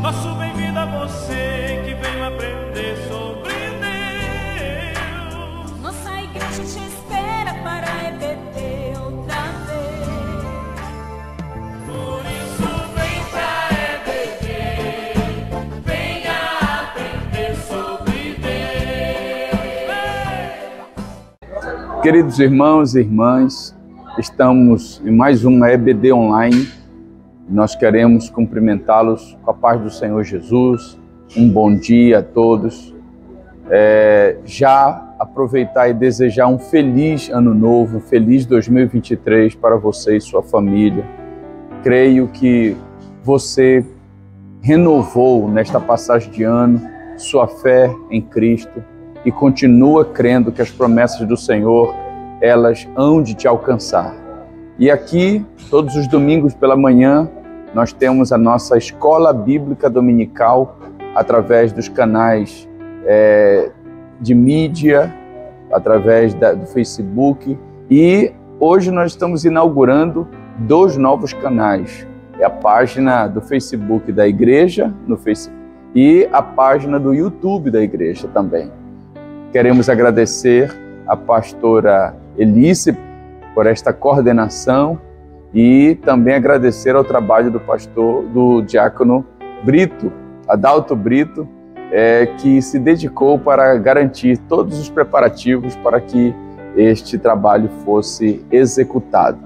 Nosso bem-vindo a você que veio aprender sobre Deus. Nossa igreja te espera para EBD outra vez. Por isso vem pra EBD, venha aprender sobre Deus. Queridos irmãos e irmãs, estamos em mais uma EBD online. Nós queremos cumprimentá-los com a paz do Senhor Jesus. Um bom dia a todos. Já aproveitar e desejar um feliz ano novo, feliz 2023 para você e sua família. Creio que você renovou nesta passagem de ano sua fé em Cristo e continua crendo que as promessas do Senhor, elas hão de te alcançar. E aqui, todos os domingos pela manhã, nós temos a nossa escola bíblica dominical através dos canais de mídia, através do Facebook. E hoje nós estamos inaugurando 2 novos canais. É a página do Facebook da igreja, no Facebook, e a página do YouTube da igreja também. Queremos agradecer a pastora Elice por esta coordenação e também agradecer ao trabalho do diácono Brito, Adalto Brito, que se dedicou para garantir todos os preparativos para que este trabalho fosse executado.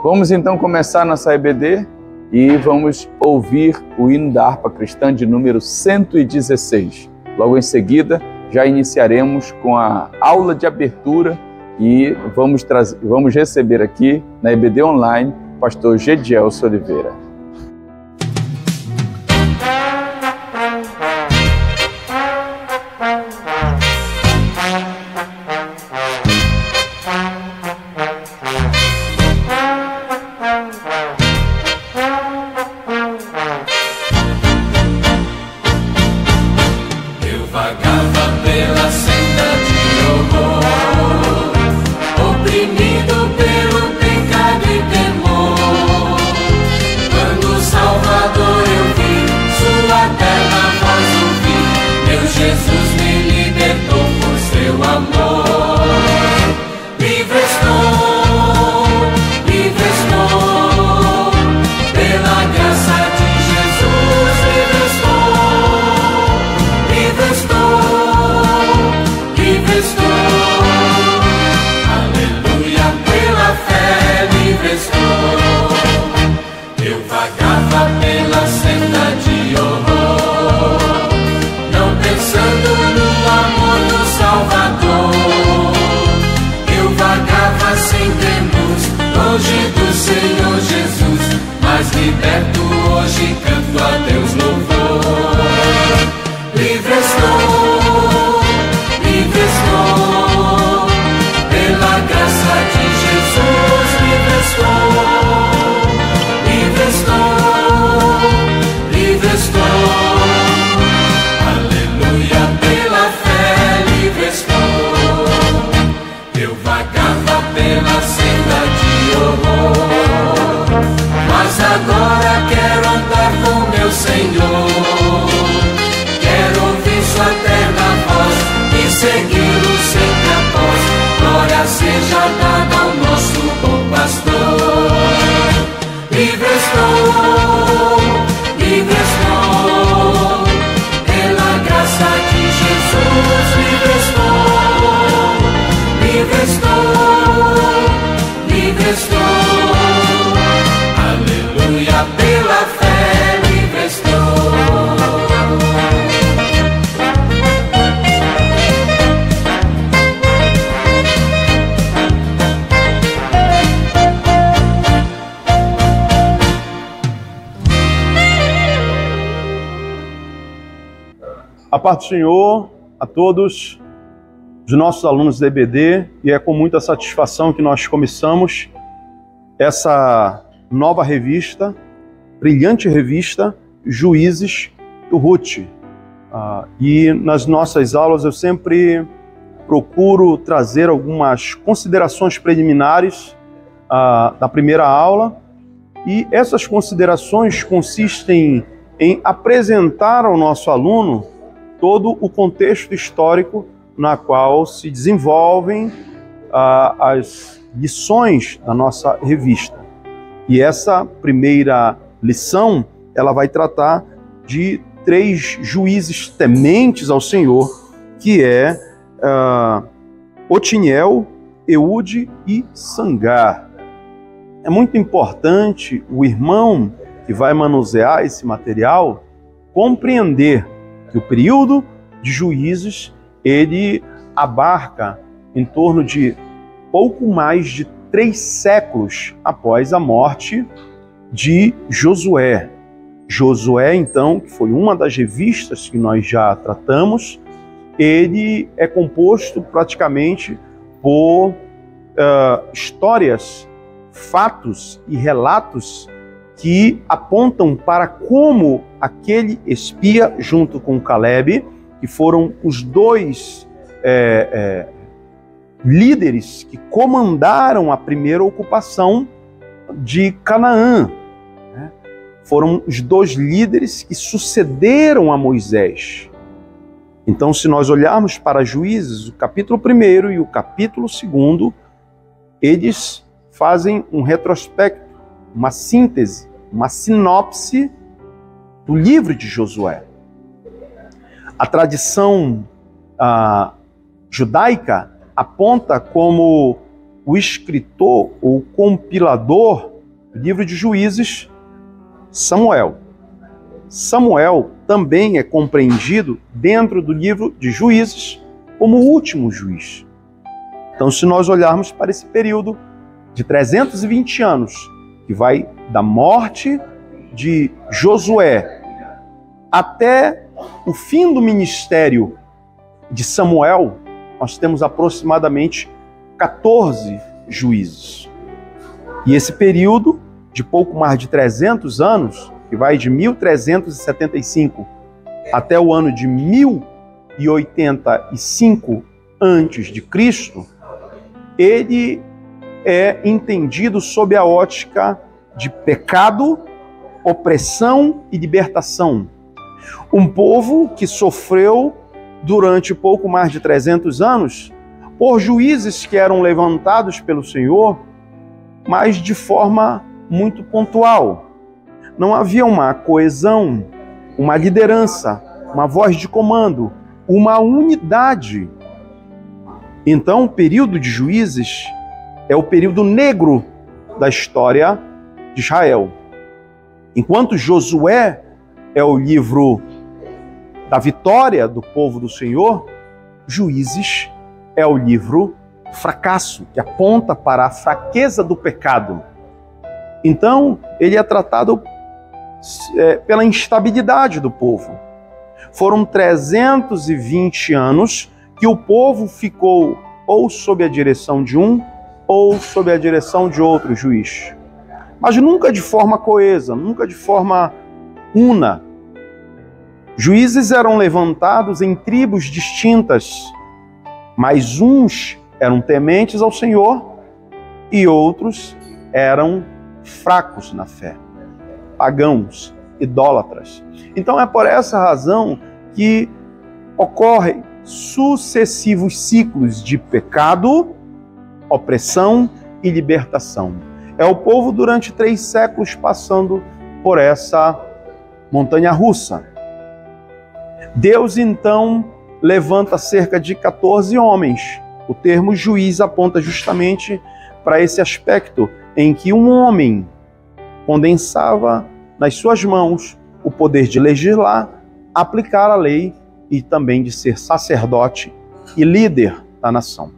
Vamos então começar nossa EBD e vamos ouvir o hino da harpa cristã de número 116. Logo em seguida, já iniciaremos com a aula de abertura e vamos receber aqui na EBD Online o pastor Gedielson Oliveira. A paz do Senhor a todos os nossos alunos da EBD, e é com muita satisfação que nós começamos essa nova revista, brilhante revista, Juízes do Ruth. E nas nossas aulas eu sempre procuro trazer algumas considerações preliminares da primeira aula, e essas considerações consistem em apresentar ao nosso aluno todo o contexto histórico na qual se desenvolvem as lições da nossa revista. E essa primeira lição, ela vai tratar de 3 juízes tementes ao Senhor, que é Otiniel, Eude e Sangar. É muito importante o irmão que vai manusear esse material compreender que o período de juízes, ele abarca em torno de pouco mais de 3 séculos após a morte de Josué. Josué, então, que foi uma das revistas que nós já tratamos, ele é composto praticamente por histórias, fatos e relatos que apontam para como aquele espia, junto com Caleb, que foram os 2 líderes que comandaram a primeira ocupação de Canaã. Foram os 2 líderes que sucederam a Moisés. Então, se nós olharmos para Juízes, o capítulo 1 e o capítulo 2, eles fazem um retrospecto, uma síntese, uma sinopse do livro de Josué. A tradição judaica aponta como o escritor ou compilador do livro de Juízes Samuel. Samuel também é compreendido dentro do livro de Juízes como o último juiz. Então, se nós olharmos para esse período de 320 anos, que vai da morte de Josué até o fim do ministério de Samuel, nós temos aproximadamente 14 juízes. E esse período de pouco mais de 300 anos, que vai de 1375 até o ano de 1085 a.C., ele é entendido sob a ótica de pecado, opressão e libertação. Um povo que sofreu durante pouco mais de 300 anos por juízes que eram levantados pelo Senhor, mas de forma muito pontual. Não havia uma coesão, uma liderança, uma voz de comando, uma unidade. Então, o período de Juízes é o período negro da história de Israel. Enquanto Josué é o livro da vitória do povo do Senhor, Juízes é o livro fracasso, que aponta para a fraqueza do pecado. Então, ele é tratado pela instabilidade do povo. Foram 320 anos que o povo ficou ou sob a direção de um ou sob a direção de outro juiz. Mas nunca de forma coesa, nunca de forma una. Juízes eram levantados em tribos distintas, mas uns eram tementes ao Senhor e outros eram fracos na fé, pagãos, idólatras. Então é por essa razão que ocorrem sucessivos ciclos de pecado, opressão e libertação. É o povo durante 3 séculos passando por essa montanha-russa. Deus então levanta cerca de 14 homens. O termo juiz aponta justamente para esse aspecto em que um homem condensava nas suas mãos o poder de legislar, aplicar a lei e também de ser sacerdote e líder da nação.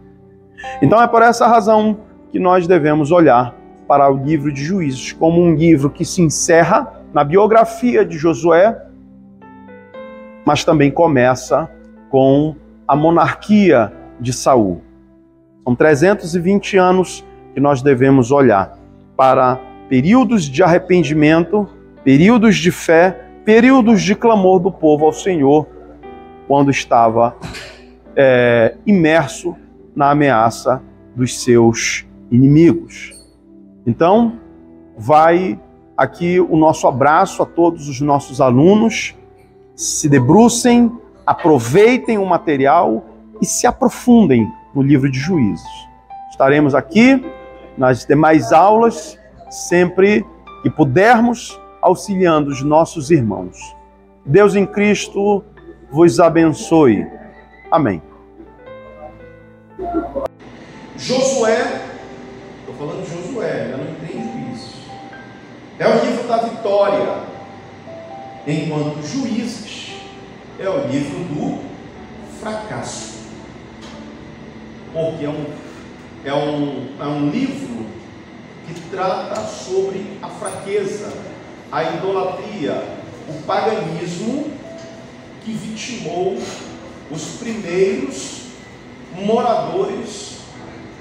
Então é por essa razão que nós devemos olhar para o livro de Juízes como um livro que se encerra na biografia de Josué, mas também começa com a monarquia de Saul. São 320 anos que nós devemos olhar para períodos de arrependimento, períodos de fé, períodos de clamor do povo ao Senhor, quando estava imerso na ameaça dos seus inimigos. Então, vai aqui o nosso abraço a todos os nossos alunos. Se debrucem, aproveitem o material e se aprofundem no livro de Juízes. Estaremos aqui nas demais aulas, sempre que pudermos, auxiliando os nossos irmãos. Deus em Cristo vos abençoe. Amém. Josué, estou falando de Josué, ainda não entrei em Juízes. É o livro da vitória, enquanto Juízes é o livro do fracasso. Porque é um livro que trata sobre a fraqueza, a idolatria, o paganismo que vitimou os primeiros moradores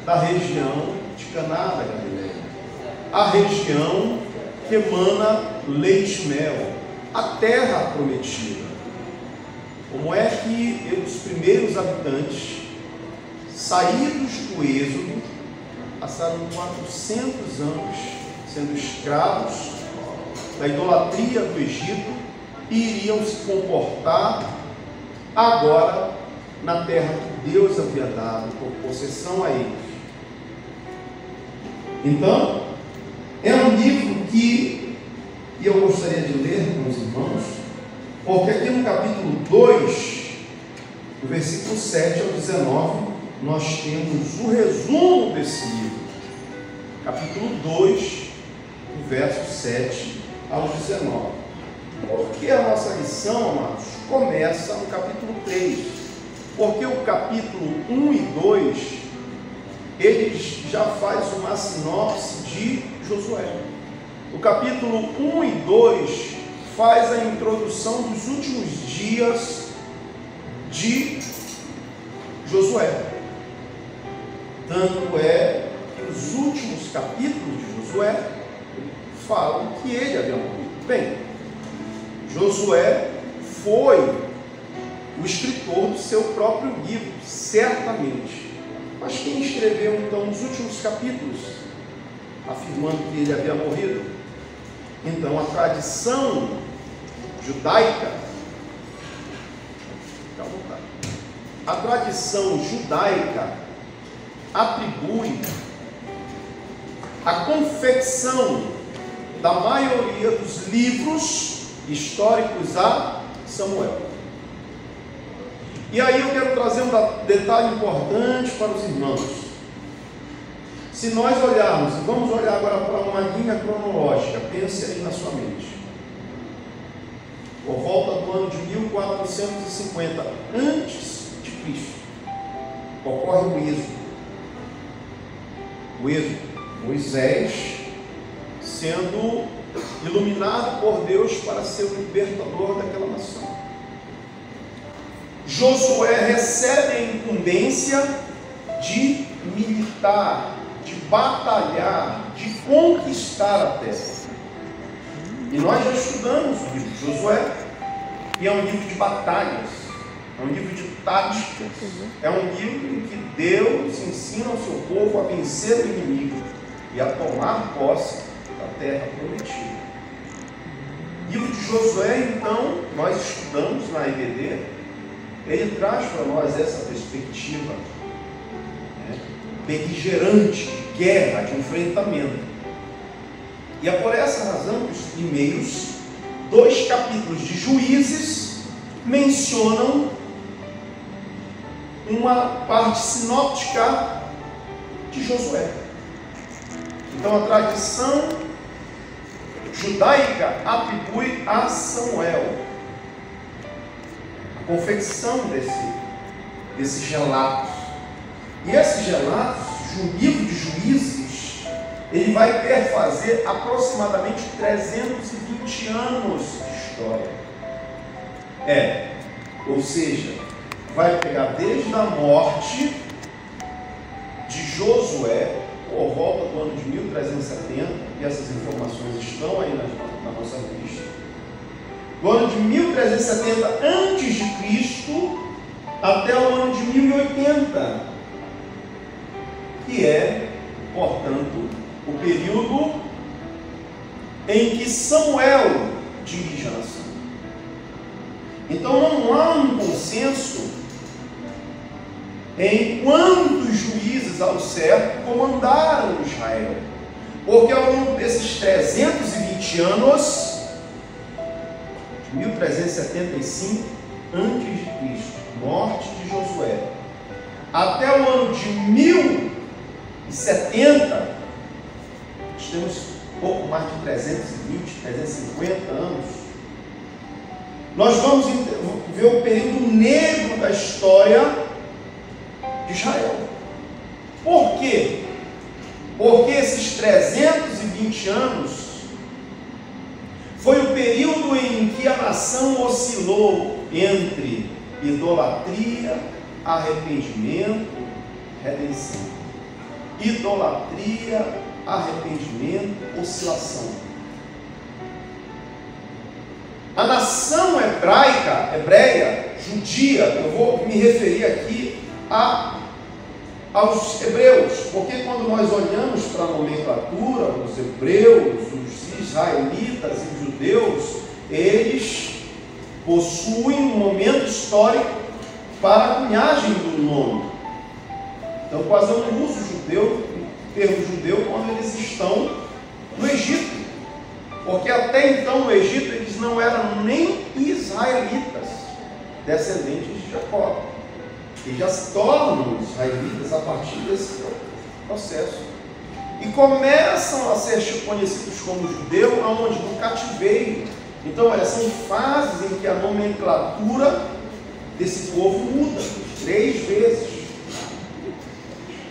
da região de Caná da Galileia, a região que emana leite e mel, a terra prometida. Como é que os primeiros habitantes, saídos do êxodo, passaram 400 anos sendo escravos da idolatria do Egito e iriam se comportar agora na terra que Deus havia dado por possessão a eles. Então, é um livro que eu gostaria de ler com os irmãos, porque aqui no capítulo 2, do versículo 7 ao 19, nós temos o resumo desse livro. Capítulo 2, do verso 7 ao 19. Porque a nossa lição, amados, começa no capítulo 3. Porque o capítulo 1 e 2, ele já faz uma sinopse de Josué. O capítulo 1 e 2 faz a introdução dos últimos dias de Josué. Tanto é que os últimos capítulos de Josué falam que ele havia morrido. Bem, Josué foi o escritor do seu próprio livro, certamente. Mas quem escreveu então os últimos capítulos, afirmando que ele havia morrido? Então a tradição judaica, fica à vontade, a tradição judaica atribui a confecção da maioria dos livros históricos a Samuel. E aí eu quero trazer um detalhe importante para os irmãos. Se nós olharmos, e vamos olhar agora para uma linha cronológica, pense aí na sua mente. Por volta do ano de 1450 antes de Cristo, ocorre o êxodo. O êxodo, Moisés sendo iluminado por Deus para ser o libertador daquela nação. Josué recebe a incumbência de militar, de batalhar, de conquistar a terra. E nós já estudamos o livro de Josué, que é um livro de batalhas, é um livro de táticas, é um livro em que Deus ensina ao seu povo a vencer o inimigo e a tomar posse da terra prometida. O livro de Josué, então, nós estudamos na EBD, ele traz para nós essa perspectiva beligerante, de guerra, de enfrentamento. E é por essa razão que os primeiros 2 capítulos de Juízes mencionam uma parte sinóptica de Josué. Então a tradição judaica atribui a Samuel a confecção desses relatos. E esses relatos, o livro de Juízes, ele vai perfazer aproximadamente 320 anos de história. Ou seja, vai pegar desde a morte de Josué, por volta do ano de 1370, e essas informações estão aí na nossa revista, do ano de 1370 a.C. até o ano de 1080, que é, portanto, o período em que Samuel dirige a nação. Então não há um consenso em quantos juízes ao certo comandaram Israel. Porque ao longo desses 320 anos, de 1375 a.C., morte de Josué, até o ano de 1070, nós temos pouco mais de 320, 350 anos, nós vamos ver o período negro da história de Israel. Por quê? Porque esses 320 anos foi o período em que a nação oscilou entre idolatria, arrependimento, redenção. Idolatria, arrependimento, oscilação. A nação hebreia, judia, eu vou me referir aqui aos hebreus, porque quando nós olhamos para a nomenclatura, os hebreus, os israelitas e os judeus, eles possuem um momento histórico para a cunhagem do nome. Então quase eu não uso o termo judeu quando eles estão no Egito, porque até então no Egito eles não eram nem israelitas, descendentes de Jacó. E já se tornam israelitas a partir desse processo. E começam a ser conhecidos como judeu, aonde? No cativeiro. Então, são fases em que a nomenclatura desse povo muda 3 vezes.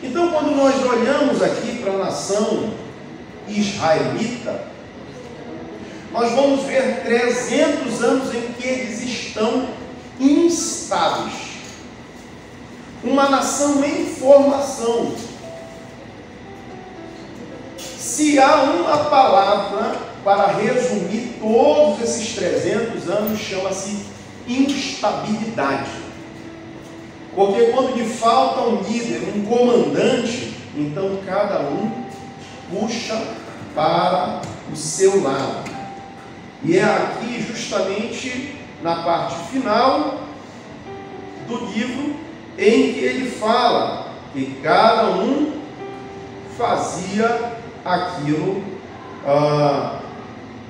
Então, quando nós olhamos aqui para a nação israelita, nós vamos ver 300 anos em que eles estão instáveis. Uma nação em formação. Se há uma palavra para resumir todos esses 300 anos, chama-se instabilidade. Porque quando lhe falta um líder, um comandante, então cada um puxa para o seu lado. E é aqui justamente na parte final do livro em que ele fala que cada um fazia aquilo.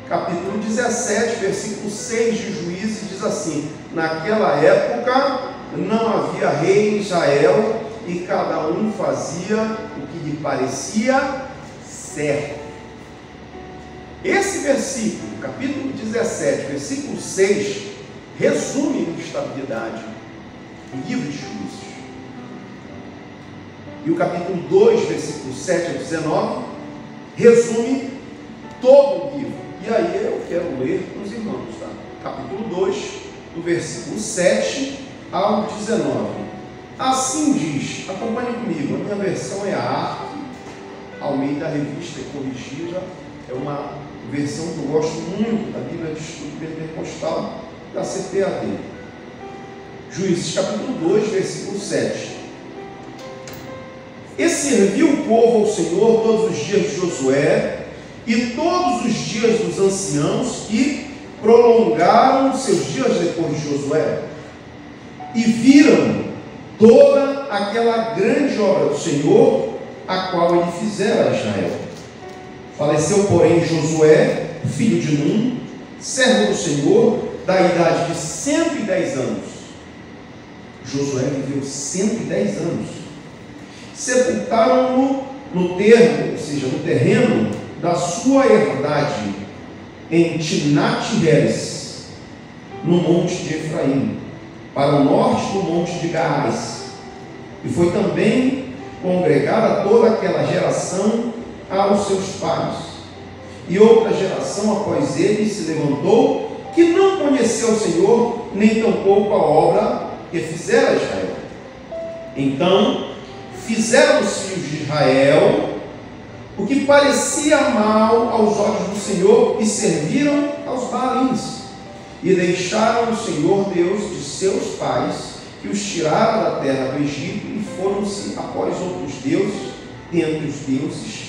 Capítulo 17, versículo 6 de Juízes diz assim: naquela época não havia rei em Israel e cada um fazia o que lhe parecia certo. Esse versículo, capítulo 17, versículo 6, resume a instabilidade do livro de Juízes. E o capítulo 2, versículo 7 a 19, resume todo o livro. E aí eu quero ler com os irmãos, tá? Capítulo 2, do versículo 7 ao 19. Assim diz, acompanhe comigo, a minha versão é a Arte Almeida Revista e Corrigida, é uma versão que eu gosto muito da Bíblia de Estudo Pentecostal da CPAD. Juízes capítulo 2, versículo 7. E serviu o povo ao Senhor todos os dias de Josué e todos os dias dos anciãos que prolongaram seus dias depois de Josué. E viram toda aquela grande obra do Senhor, a qual ele fizera a Israel. Faleceu, porém, Josué, filho de Num, servo do Senhor, da idade de 110 anos. Josué viveu 110 anos. Sepultaram-no no termo, ou seja, no terreno da sua herdade, em Timnat-Heres, no monte de Efraim, para o norte do monte de Gaás. E foi também congregada toda aquela geração aos seus pais. E outra geração após ele se levantou, que não conheceu o Senhor, nem tampouco a obra que fizera Israel. Então fizeram os filhos de Israel o que parecia mal aos olhos do Senhor e serviram aos Baalins e deixaram o Senhor Deus de seus pais, que os tirara da terra do Egito, e foram-se após outros deuses, dentre os deuses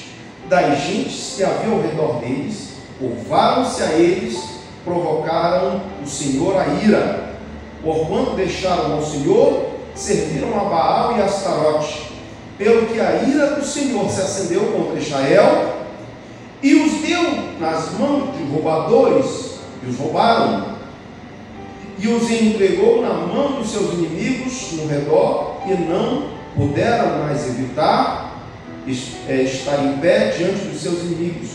das gentes que havia ao redor deles, Curvaram-se a eles, provocaram o Senhor a ira. Porquanto deixaram ao Senhor, serviram a Baal e a Astarote, pelo que a ira do Senhor se acendeu contra Israel, e os deu nas mãos de roubadores, e os roubaram, e os entregou na mão dos seus inimigos no redor, e não puderam mais evitar estar em pé diante dos seus inimigos.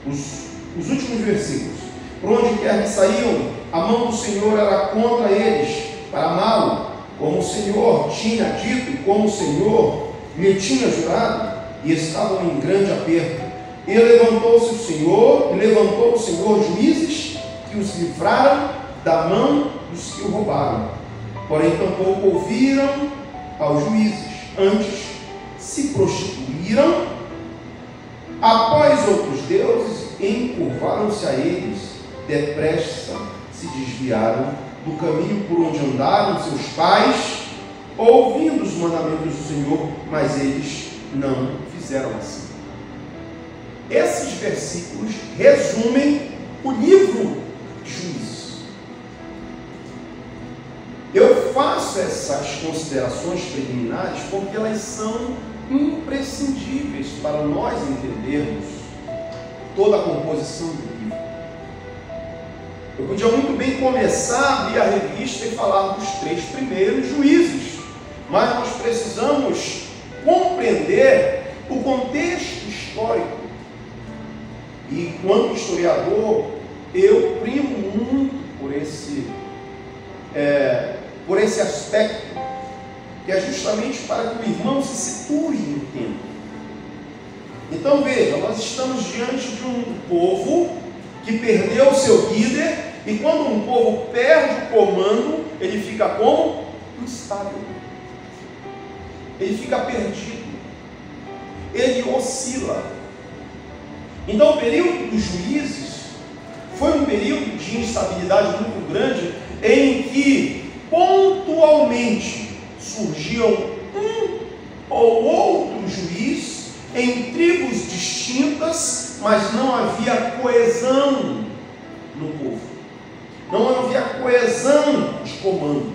Os últimos versículos. Por onde quer que saíam, a mão do Senhor era contra eles, para mal, como o Senhor tinha dito e como o Senhor lhe tinha jurado, e estavam em grande aperto. E levantou o Senhor juízes que os livraram da mão dos que o roubaram. Porém, tampouco ouviram aos juízes, antes se prostituíram após outros deuses, encurvaram-se a eles, depressa se desviaram do caminho por onde andaram seus pais, ouvindo os mandamentos do Senhor, mas eles não fizeram assim. Esses versículos resumem o livro de Juízes. Eu faço essas considerações preliminares porque elas são imprescindíveis para nós entendermos toda a composição do livro. Eu podia muito bem começar a abrir a revista e falar dos 3 primeiros juízes, mas nós precisamos compreender o contexto histórico. E, enquanto historiador, eu primo muito por esse aspecto, que é justamente para que o irmão se situe no tempo. Então veja, nós estamos diante de um povo que perdeu o seu líder, e quando um povo perde o comando, ele fica como? Instável. Ele fica perdido. Ele oscila. Então o período dos juízes foi um período de instabilidade muito grande, em que pontualmente surgiam um ou outro juiz em tribos distintas, mas não havia coesão no povo. Não havia coesão de comando.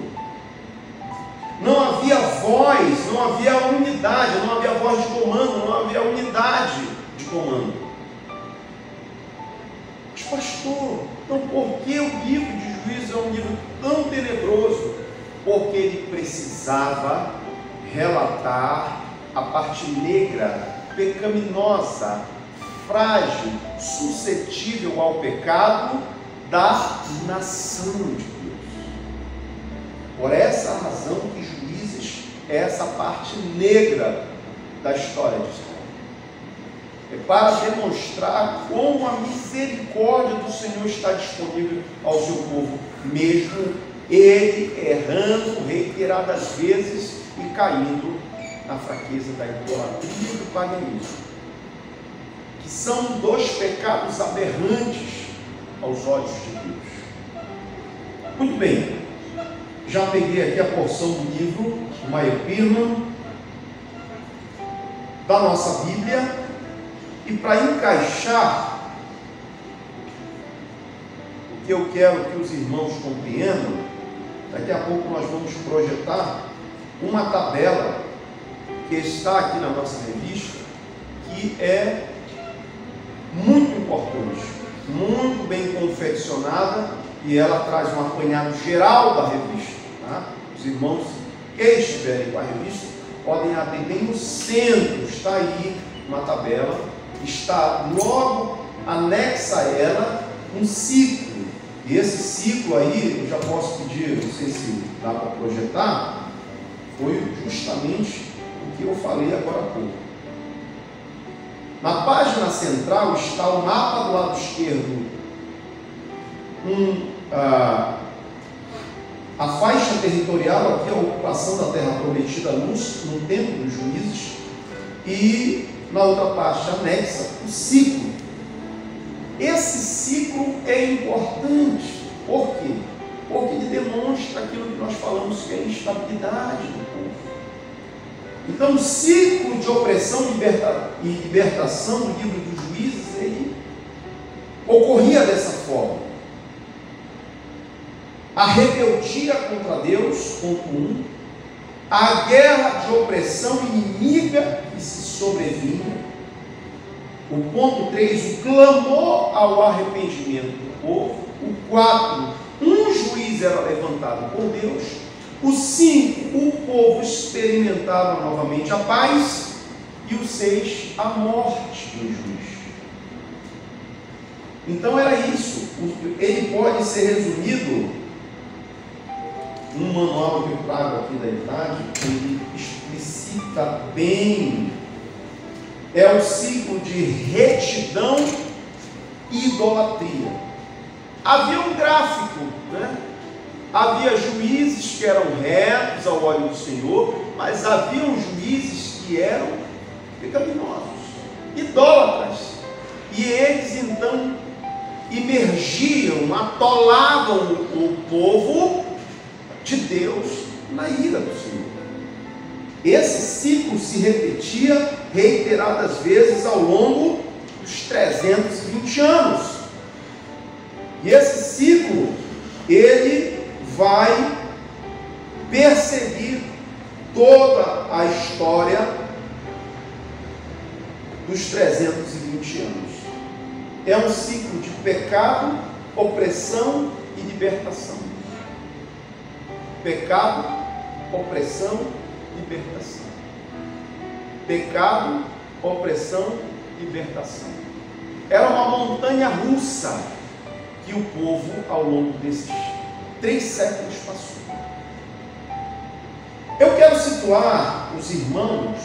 Não havia voz, não havia unidade, não havia voz de comando, não havia unidade de comando. Mas pastor, então por que o livro de Juízes é um livro tão tenebroso? Porque ele precisava relatar a parte negra, pecaminosa, frágil, suscetível ao pecado da nação de Deus. Por essa razão que Juízes é essa parte negra da história de Israel. É para demonstrar como a misericórdia do Senhor está disponível ao seu povo, mesmo ele errando reiteradas vezes e caindo na fraqueza da idolatria e do paganismo, que são 2 pecados aberrantes aos olhos de Deus. Muito bem, já peguei aqui a porção do livro, uma epíloga da nossa Bíblia, e para encaixar o que eu quero que os irmãos compreendam, daqui a pouco nós vamos projetar uma tabela que está aqui na nossa revista, que é muito importante, muito bem confeccionada, e ela traz um apanhado geral da revista. Tá? Os irmãos que estiverem com a revista podem abrir bem no centro, está aí uma tabela, está logo anexa a ela um ciclo, e esse ciclo aí, eu já posso pedir, não sei se dá para projetar, foi justamente o que eu falei agora há pouco. Na página central está o mapa do lado esquerdo, a faixa territorial, aqui a ocupação da terra prometida no tempo dos juízes, e na outra parte anexa o ciclo. Esse ciclo é importante. Por quê? Porque ele demonstra aquilo que nós falamos, que é a instabilidade do povo. Então, o ciclo de opressão e libertação do livro dos Juízes, ele ocorria dessa forma. A rebeldia contra Deus, ponto 1. A guerra de opressão inimiga que se sobrevinha. O ponto 3, o clamor ao arrependimento do povo. O 4, um juiz era levantado por Deus. O 5, o povo experimentava novamente a paz. E o 6, a morte do juiz. Então era isso. Ele pode ser resumido num manual que eu trago aqui da idade, ele explicita bem. É o ciclo de retidão e idolatria. Havia um gráfico, né? Havia juízes que eram retos ao olho do Senhor, mas haviam juízes que eram pecaminosos, idólatras. E eles então imergiam, atolavam o povo de Deus na ira do Senhor. Esse ciclo se repetia reiteradas vezes ao longo dos 320 anos. E esse ciclo, ele vai perseguir toda a história dos 320 anos. É um ciclo de pecado, opressão e libertação. Pecado, opressão, libertação. Pecado, opressão, libertação. Era uma montanha russa que o povo, ao longo desses 3 séculos, passou. Eu quero situar os irmãos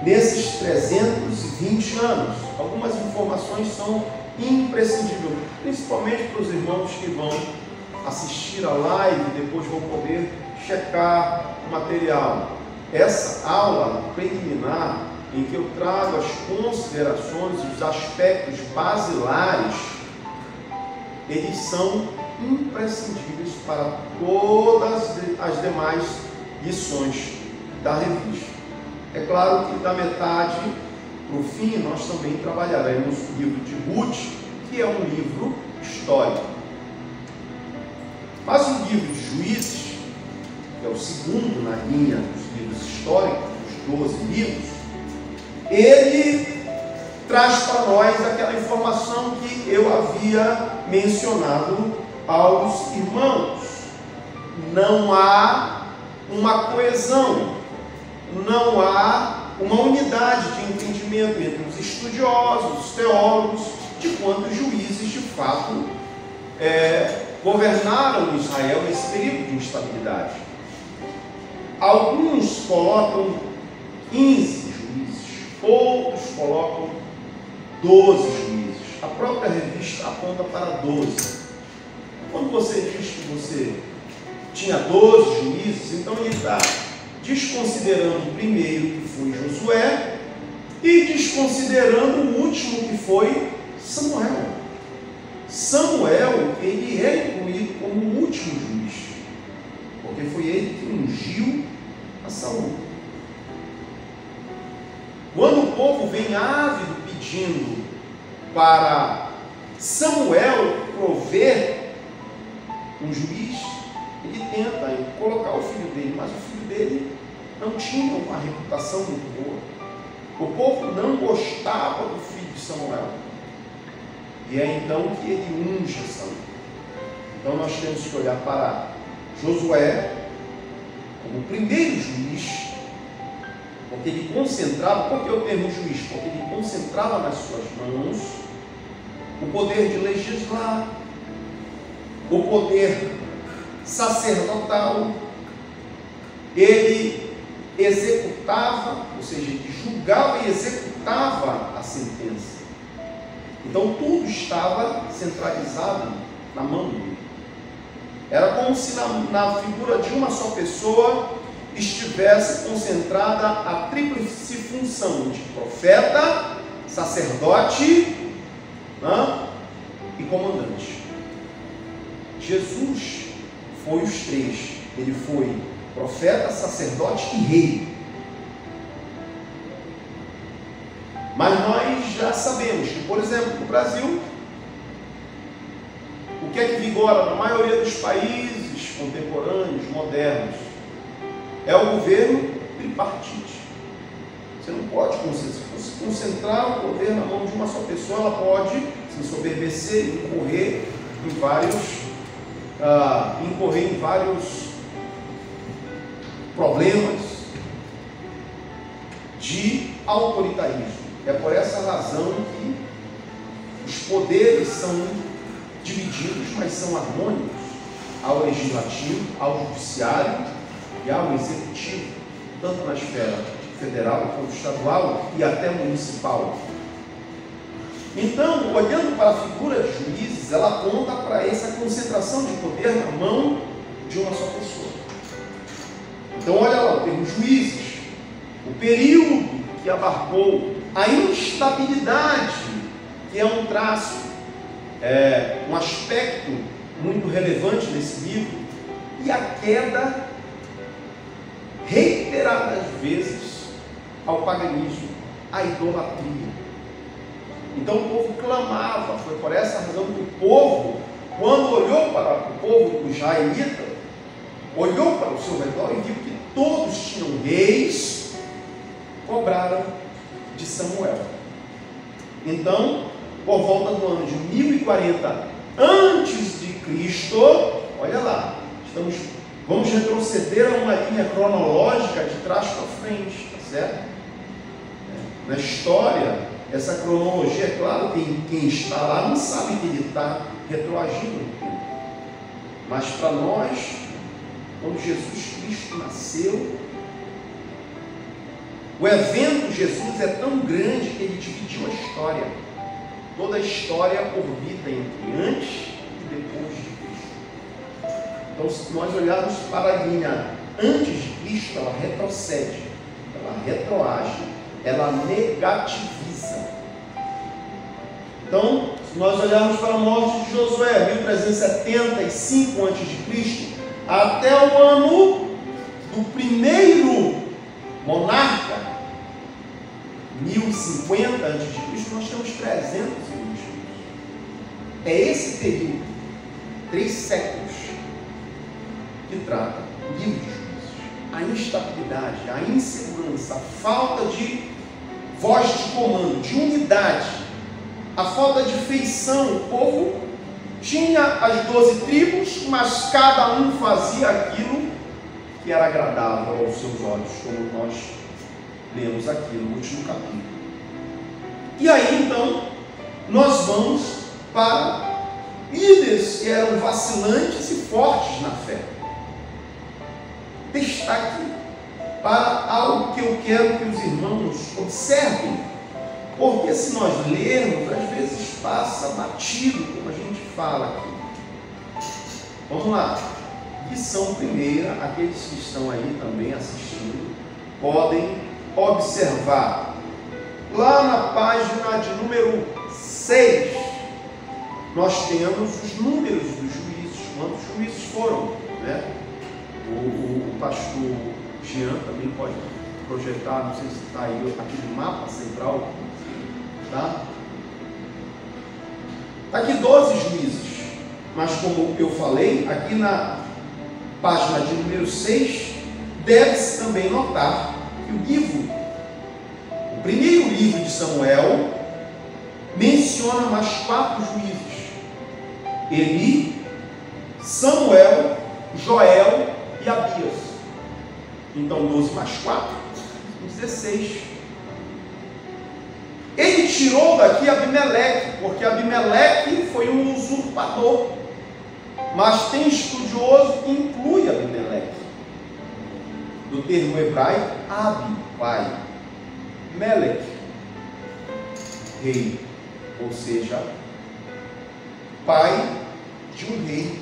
nesses 320 anos. Algumas informações são imprescindíveis, principalmente para os irmãos que vão assistir a live e depois vão poder checar o material. Essa aula preliminar, em que eu trago as considerações, os aspectos basilares, eles são imprescindíveis para todas as demais lições da revista. É claro que da metade para o fim nós também trabalharemos o livro de Ruth, que é um livro histórico. Mas o livro de Juízes, que é o segundo na linha dos livros históricos, dos 12 livros, ele traz para nós aquela informação que eu havia mencionado aos irmãos. Não há uma coesão, não há uma unidade de entendimento entre os estudiosos, os teólogos, de quantos juízes de fato governaram Israel nesse período de instabilidade. Alguns colocam 15 juízes, outros colocam 12 juízes. A própria revista aponta para 12. Quando você diz que você tinha 12 juízes, então ele está desconsiderando o primeiro, que foi Josué, e desconsiderando o último, que foi Samuel. Samuel, ele é incluído como o último juiz, porque foi ele que ungiu a Saul. Quando o povo vem ávido pedindo para Samuel prover um juiz, ele tenta colocar o filho dele, mas o filho dele não tinha uma reputação muito boa. O povo não gostava do filho de Samuel. E é então que ele unge Saul. Então nós temos que olhar para Josué como o primeiro juiz, porque ele concentrava, por que o termo juiz? Porque ele concentrava nas suas mãos o poder de legislar, o poder sacerdotal. Ele executava, ou seja, ele julgava e executava a sentença. Então tudo estava centralizado na mão dele. Era como se na figura de uma só pessoa estivesse concentrada a tríplice função de profeta, sacerdote, e comandante. Jesus foi os três. Ele foi profeta, sacerdote e rei. Mas nós já sabemos que Por exemplo, no Brasil, o que é que vigora na maioria dos países contemporâneos, modernos? É o governo tripartite. Você não pode concentrar o poder na mão de uma só pessoa, ela pode se ensoberbecer e incorrer em vários problemas de autoritarismo. É por essa razão que os poderes são divididos, mas são harmônicos. Há o legislativo, há o judiciário e há o executivo, tanto na esfera federal quanto estadual e até municipal. Então, olhando para a figura de juízes, ela aponta para essa concentração de poder na mão de uma só pessoa. Então, olha lá, o termo juízes, o período que abarcou a instabilidade, que é um traço, um aspecto muito relevante nesse livro, e a queda reiteradas vezes ao paganismo, à idolatria. Então o povo clamava, foi por essa razão que o povo, quando olhou para o povo israelita, olhou para o seu redor e viu que todos tinham reis, cobraram de Samuel. Então, por volta do ano de 1040 antes de Cristo, olha lá, vamos retroceder a uma linha cronológica de trás para frente, tá certo? Na história, essa cronologia, é claro, quem está lá não sabe que ele está retroagindo no tempo. Mas para nós, quando Jesus Cristo nasceu, o evento Jesus é tão grande que ele dividiu a história. Toda a história orbita entre antes e depois de Cristo. Então, se nós olharmos para a linha antes de Cristo, ela retrocede, ela retroage, ela negativiza. Então, se nós olharmos para a morte de Josué, 1375 a.C., até o ano do primeiro monarca, 1050 a.C., nós temos 300 anos. É esse período, 3 séculos, que trata o livro de Juízes. A instabilidade, a insegurança, a falta de voz de comando, de unidade, a falta de feição. O povo tinha as 12 tribos, mas cada um fazia aquilo que era agradável aos seus olhos, como nós lemos aqui no último capítulo. E aí então nós vamos para líderes que eram vacilantes e fortes na fé. Destaque para algo que eu quero que os irmãos observem, porque se nós lermos, às vezes passa batido, como a gente fala aqui. Vamos lá. Lição primeira, aqueles que estão aí também assistindo, podem observar. Lá na página de número 6, nós temos os números dos juízes, quantos juízes foram, né? O pastor Jean também pode projetar, não sei se está aí aquele mapa central, tá? Está aqui 12 juízes, mas como eu falei, aqui na página de número 6, deve-se também notar que o primeiro livro de Samuel, menciona mais 4 juízes: Eli, Samuel, Joel e Abias. Então 12 mais 4, 16. Ele tirou daqui Abimeleque, porque Abimeleque foi um usurpador. Mas tem estudioso que inclui Abimeleque. Do termo hebraico, Abi, pai, Melech, rei, ou seja, pai de um rei,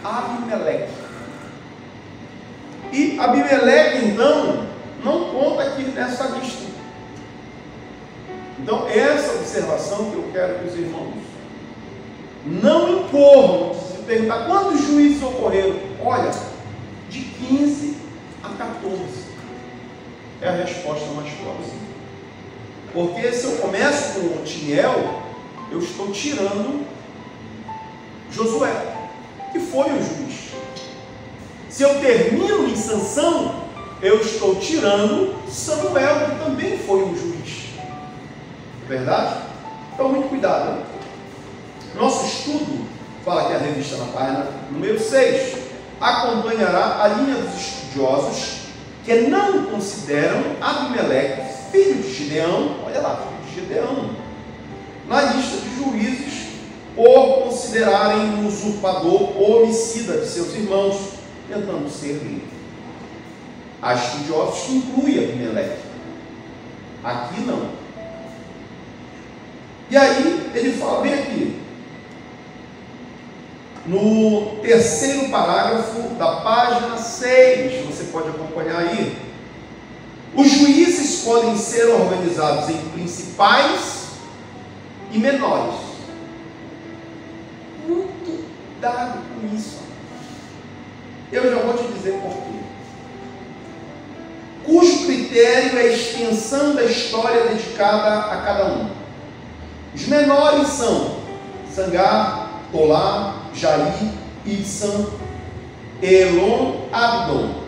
Abimeleque. E Abimeleque, então, não conta aqui nessa lista. Então, essa observação que eu quero que os irmãos não incorram, se perguntar quantos juízes ocorreram. Olha, de 15 a 14 é a resposta mais próxima. Porque se eu começo com Otiniel, eu estou tirando Josué, que foi o juiz. Se eu termino em Sansão, eu estou tirando Samuel, que também foi um juiz. É verdade? Então, muito cuidado, né? Nosso estudo, fala aqui a revista na página número 6, acompanhará a linha dos estudiosos que não consideram Abimeleque, filho de Gideão, olha lá, filho de Gideão, na lista de juízes, por considerarem um usurpador ou homicida de seus irmãos, tentando ser rei. Há estudiosos que incluem Abimeleque. Aqui não. E aí, ele fala bem aqui, no terceiro parágrafo da página 6, você pode acompanhar aí. Os juízes podem ser organizados em principais e menores. Muito cuidado com isso. Eu já vou te dizer por quê. Cujo critério é a extensão da história dedicada a cada um. Os menores são Sangar, Tolá, Jair, Ibsam, Elon, Abdon,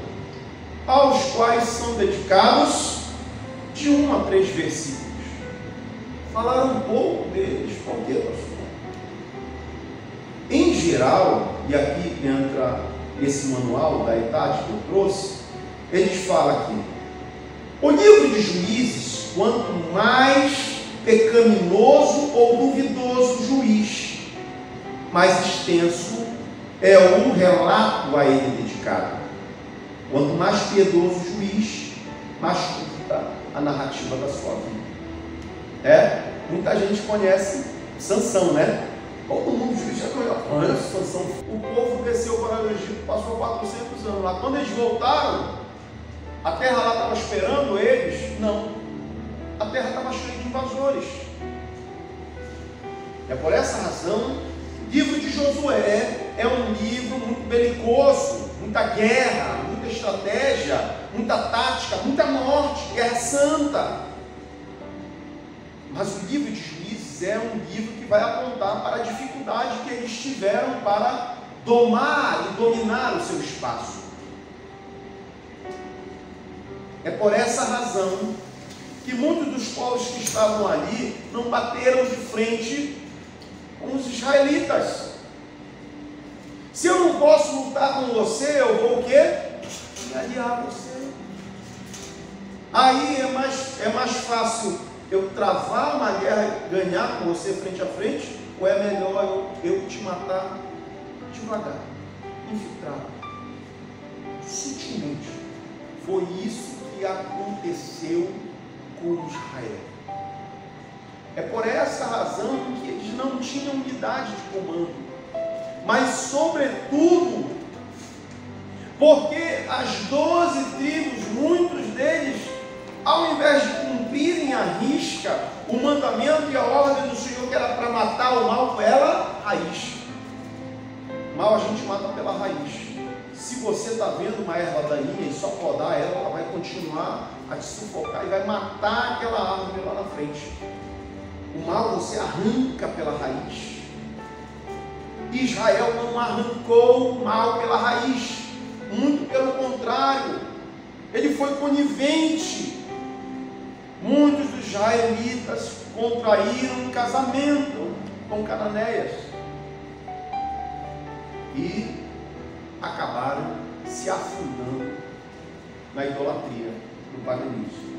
aos quais são dedicados de 1 a 3 versículos. Falaram um pouco deles, por quê, pastor? Em geral, e aqui entra esse manual da idade que eu trouxe, eles falam aqui, o livro de Juízes, quanto mais pecaminoso ou duvidoso o juiz, mais extenso é o relato a ele dedicado. Quanto mais piedoso o juiz, mais curta a narrativa da sua vida. Muita gente conhece Sansão, né? Todo mundo juiz já conhece Sansão. O povo desceu para o Egito, passou 400 anos lá. Quando eles voltaram, a terra lá estava esperando eles? Não. A terra estava cheia de invasores. É por essa razão, o livro de Josué é um livro muito belicoso, muita guerra, muita estratégia, muita tática, muita morte, guerra santa. Mas o livro de Juízes é um livro que vai apontar para a dificuldade que eles tiveram para domar e dominar o seu espaço. É por essa razão que muitos dos povos que estavam ali não bateram de frente com os israelitas. Se eu não posso lutar com você, eu vou o quê? Me aliar a você. Aí é mais fácil eu travar uma guerra e ganhar com você frente a frente, ou é melhor eu te matar devagar, infiltrado, sutilmente. Foi isso que aconteceu com Israel. É por essa razão que eles não tinham unidade de comando, mas sobretudo porque as 12 tribos, muitos deles, ao invés de cumprirem à risca o mandamento e a ordem do Senhor, que era para matar o mal pela raiz. Mal a gente mata pela raiz. Se você está vendo uma erva daninha e só podar ela, ela vai continuar a te sufocar e vai matar aquela árvore lá na frente. O mal você arranca pela raiz. Israel não arrancou o mal pela raiz, muito pelo contrário, ele foi conivente. Muitos dos israelitas contraíram um casamento com cananeias e acabaram se afundando na idolatria, no paganismo.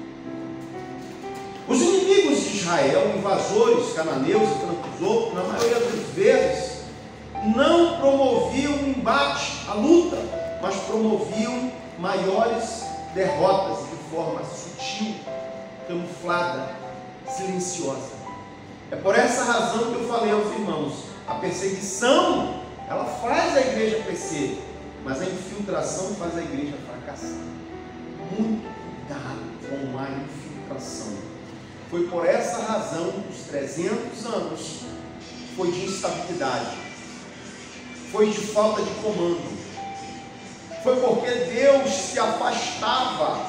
Os inimigos de Israel, invasores, cananeus e tantos outros, na maioria das vezes, não promoviam o embate, a luta, mas promoviam maiores derrotas de forma sutil, camuflada, silenciosa. É por essa razão que eu falei aos irmãos, a perseguição, ela faz a igreja crescer, mas a infiltração faz a igreja fracassar. Muito cuidado com a infiltração. Foi por essa razão que os 300 anos foi de instabilidade, foi de falta de comando, foi porque Deus se afastava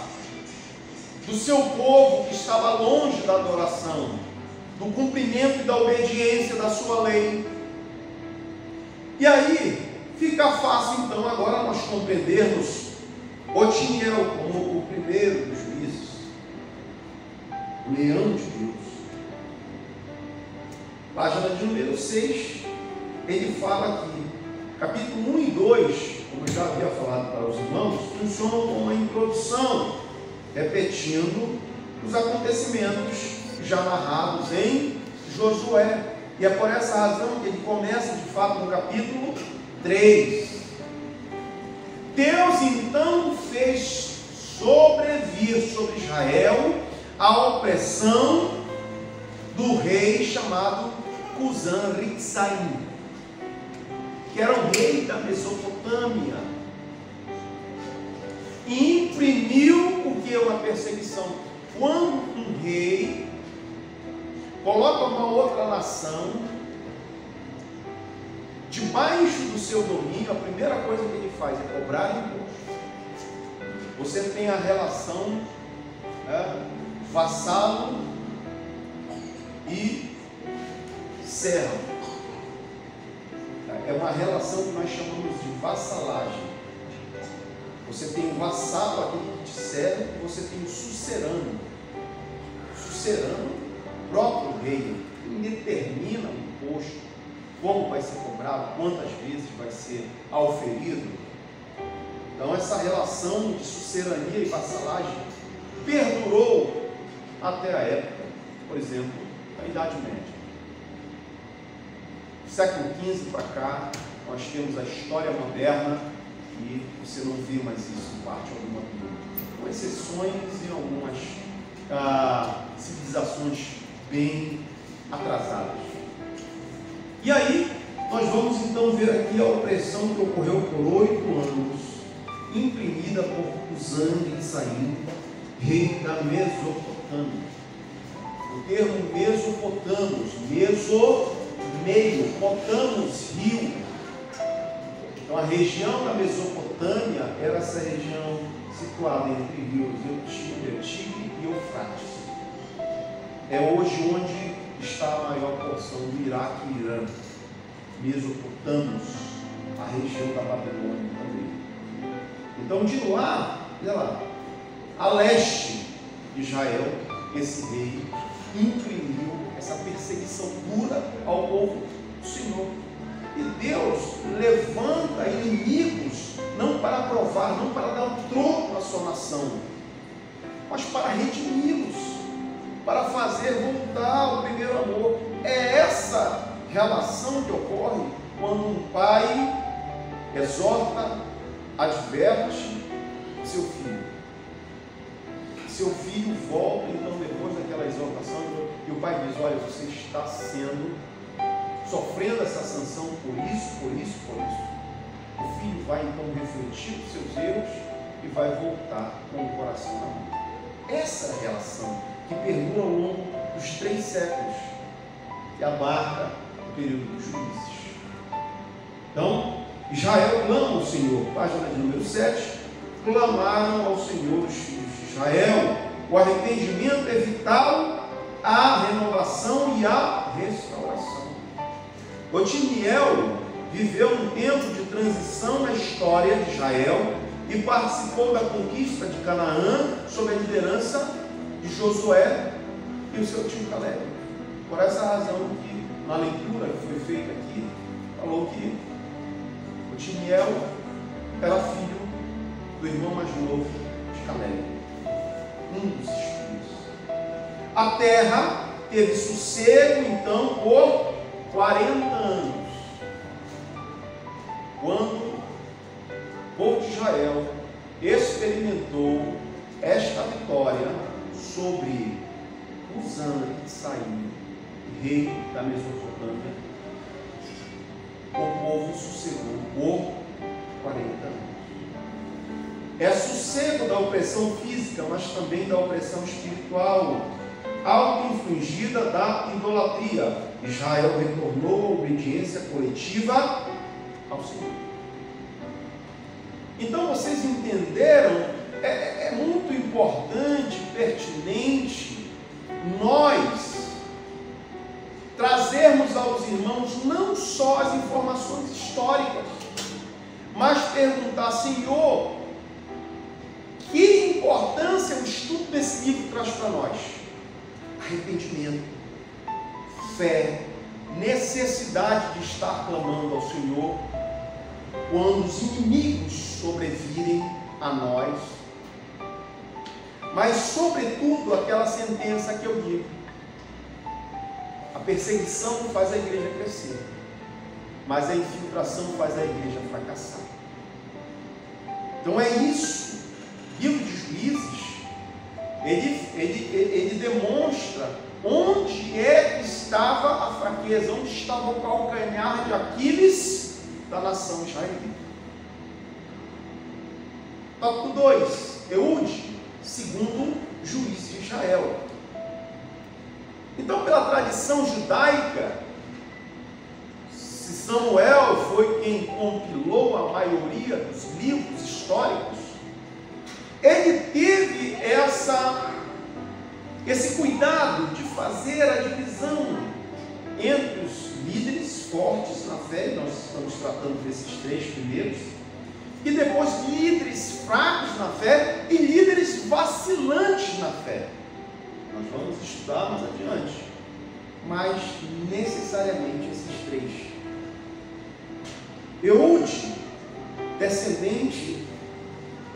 do seu povo que estava longe da adoração, do cumprimento e da obediência da sua lei. E aí fica fácil então agora nós compreendermos Otiniel como o primeiro dos juízes, o leão de Deus. Página de número 6, ele fala aqui, capítulo 1 e 2, como eu já havia falado para os irmãos, funcionam como uma introdução, repetindo os acontecimentos já narrados em Josué. E é por essa razão que ele começa de fato no capítulo 3. Deus então fez sobrevir sobre Israel a opressão do rei chamado Cusã-Rixaim, que era o rei da Mesopotâmia, e imprimiu o que é uma perseguição. Quando um rei coloca uma outra nação debaixo do seu domínio, a primeira coisa que ele faz é cobrar imposto. Você tem a relação vassalo e servo. É uma relação que nós chamamos de vassalagem. Você tem o vassalo, aquele que te serve, e você tem o sucerano. O sucerano, o próprio rei, ele determina o imposto, como vai ser cobrado, quantas vezes vai ser auferido. Então essa relação de sucerania e vassalagem perdurou até a época, por exemplo, da Idade Média. Do século XV para cá, nós temos a história moderna e você não vê mais isso em parte alguma, com exceções em algumas civilizações bem atrasadas. E aí, nós vamos então ver aqui a opressão que ocorreu por 8 anos, imprimida por Cusã-Rixaim, rei da Mesopotâmia. O termo Mesopotamos, meio, potamos, rio. Então a região da Mesopotâmia era essa região situada entre rios Tigre e Eufrates. É hoje onde está a maior porção do Iraque e Irã. Mesopotamos, a região da Babilônia também. Então de lá, olha lá, a leste de Israel, esse rei imprimiu essa perseguição dura ao povo do Senhor. E Deus levanta inimigos não para provar, não para dar um troco à sua nação, mas para redimi-los, para fazer voltar ao primeiro amor. É essa relação que ocorre quando um pai exorta, adverte seu filho. Seu filho volta, então, depois daquela exortação, e o pai diz: olha, você está sofrendo essa sanção por isso, por isso, por isso. O filho vai então refletir os seus erros e vai voltar com o coração na mão. Essa é a relação que perdura ao longo dos 3 séculos, que abarca o período dos juízes. Então, Israel clama ao Senhor, página de número 7, clamaram ao Senhor os filhos de Israel. O arrependimento é vital, a renovação e a restauração. Otiniel viveu um tempo de transição na história de Israel e participou da conquista de Canaã sob a liderança de Josué e o seu tio Caleb. Por essa razão que na leitura que foi feita aqui, falou que Otiniel era filho do irmão mais novo de Caleb, um dos espíritos. A terra teve sossego então por 40 anos, quando o povo de Israel experimentou esta vitória sobre Cusã-Rixaim, rei da Mesopotâmia. O povo sossegou por 40 anos. É sossego da opressão física, mas também da opressão espiritual, auto-infligida da idolatria. Israel retornou à obediência coletiva ao Senhor. Então vocês entenderam é muito importante, pertinente, nós trazermos aos irmãos não só as informações históricas, mas perguntar: Senhor, que importância o estudo desse livro traz para nós? Arrependimento, fé, necessidade de estar clamando ao Senhor quando os inimigos sobrevirem a nós, mas sobretudo aquela sentença que eu digo: a perseguição faz a igreja crescer, mas a infiltração faz a igreja fracassar. Então é isso. O livro de Juízes, ele demonstra onde é que estava a fraqueza, onde estava o calcanhar de Aquiles da nação israelita. Tópico 2, Eude, segundo juiz de Israel. Então, pela tradição judaica, se Samuel foi quem compilou a maioria dos livros históricos, ele teve esse cuidado de fazer a divisão entre os líderes fortes na fé, nós estamos tratando desses 3 primeiros, e depois líderes fracos na fé e líderes vacilantes na fé. Nós vamos estudar mais adiante, mas necessariamente esses 3. Eude, descendente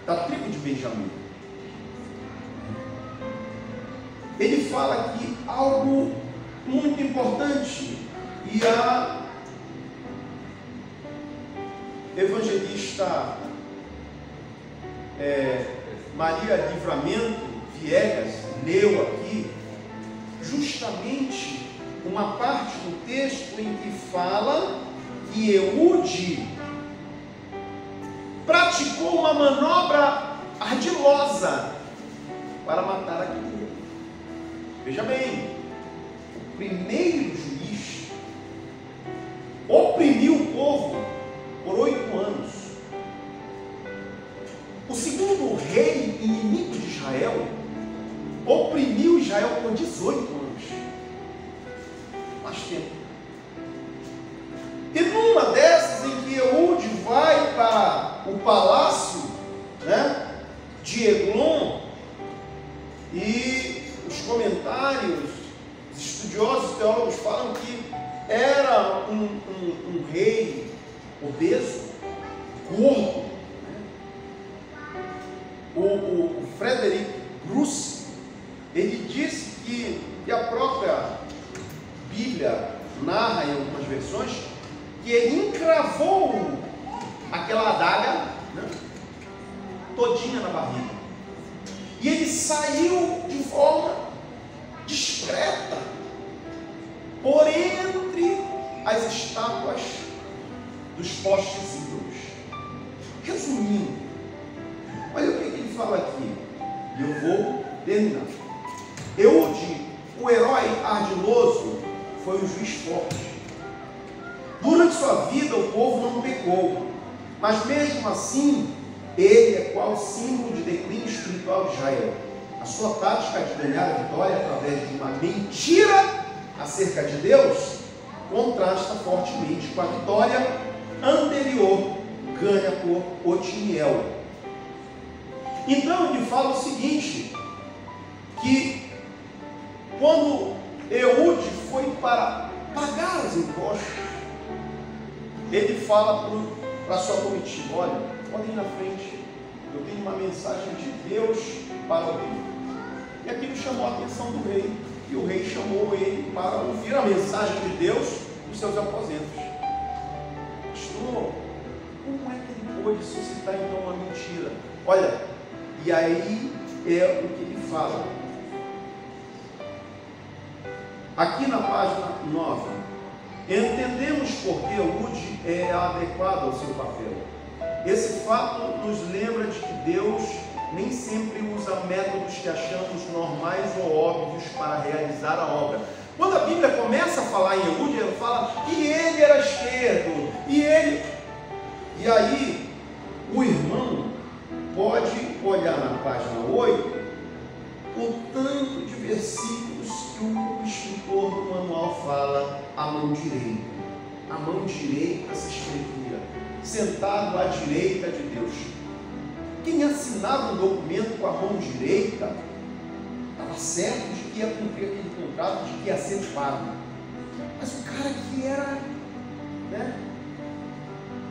da tribo de Benjamim. Ele fala aqui algo muito importante, e a evangelista Maria Livramento Viegas leu aqui justamente uma parte do texto em que fala que Eude praticou uma manobra ardilosa para matar aquele rei. Veja bem, o primeiro juiz oprimiu o povo por 8 anos. O segundo rei inimigo de Israel oprimiu Israel por 18 anos. Mais tempo. E numa dessas em que Eude vai para o palácio, de Eglon, e os comentários, os estudiosos teólogos falam que era um rei obeso, gordo. O Frederick Bruce, ele disse que, e a própria Bíblia narra em algumas versões, que ele encravou aquela adaga todinha na barriga, e ele saiu de forma discreta por entre as estátuas dos postes ídolos. Resumindo, olha o que ele fala aqui, e eu vou terminar. Eude, o herói ardiloso, foi um juiz forte. Durante sua vida o povo não pecou, mas mesmo assim ele é qual símbolo de declínio espiritual de Israel. A sua tática de ganhar a vitória através de uma mentira acerca de Deus contrasta fortemente com a vitória anterior ganha por Otiniel. Então ele fala o seguinte, que quando Eude foi para pagar os impostos, ele fala para a sua comitiva: olha, podem ir na frente, eu tenho uma mensagem de Deus para ouvir. E aquilo chamou a atenção do rei, e o rei chamou ele para ouvir a mensagem de Deus nos seus aposentos. Pastor, como é que ele pôde suscitar então uma mentira? Olha, e aí é o que ele fala. Aqui na página 9, entendemos porque Eude é adequado ao seu papel. Esse fato nos lembra de que Deus nem sempre usa métodos que achamos normais ou óbvios para realizar a obra. Quando a Bíblia começa a falar em Eude, ela fala que ele era esquerdo, e aí o irmão pode olhar na mão direita se escrevia, sentado à direita de Deus. Quem assinava um documento com a mão direita estava certo de que ia cumprir aquele contrato, de que ia ser pago. Mas o cara que era, né,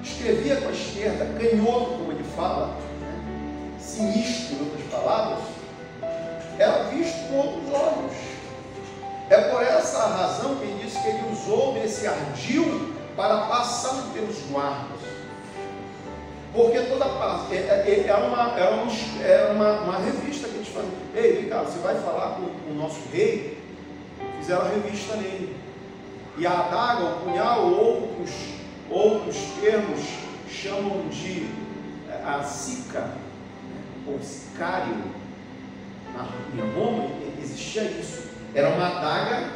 escrevia com a esquerda, canhoto, como ele fala, né, sinistro, em outras palavras, era visto com outros olhos. É por essa razão que ele disse que ele usou desse ardil para passar pelos guardas. Porque toda parte era uma revista que a gente fazia. Ei, vem cá, você vai falar com o nosso rei? Fizeram a revista nele. E a adaga, o punhal, outros termos chamam de a sica, ou sicário. Em Roma existia isso. Era uma adaga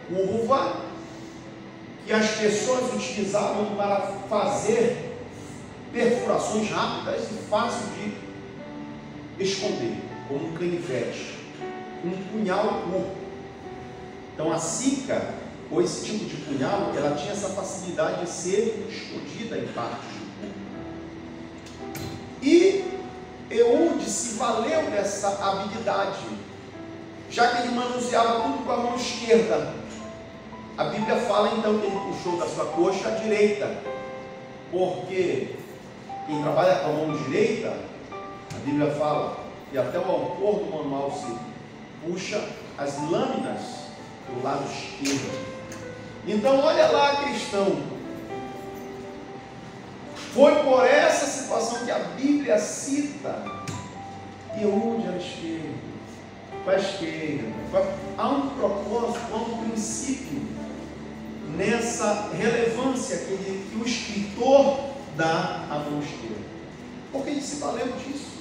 curva que as pessoas utilizavam para fazer perfurações rápidas e fácil de esconder, como um canivete, um punhal curto. Então a sica, ou esse tipo de punhal, ela tinha essa facilidade de ser escondida em partes do corpo. E Eude se valeu dessa habilidade, já que ele manuseava tudo com a mão esquerda. A Bíblia fala então que ele puxou da sua coxa à direita, porque quem trabalha com a mão direita, a Bíblia fala, e até o autor do manual se puxa as lâminas do lado esquerdo. Então olha lá a questão. Foi por essa situação que a Bíblia cita Eude à esquerda, para a esquerda. Há um propósito, há um princípio nessa relevância que o escritor dá à mão esquerda, porque ele se valeu disso.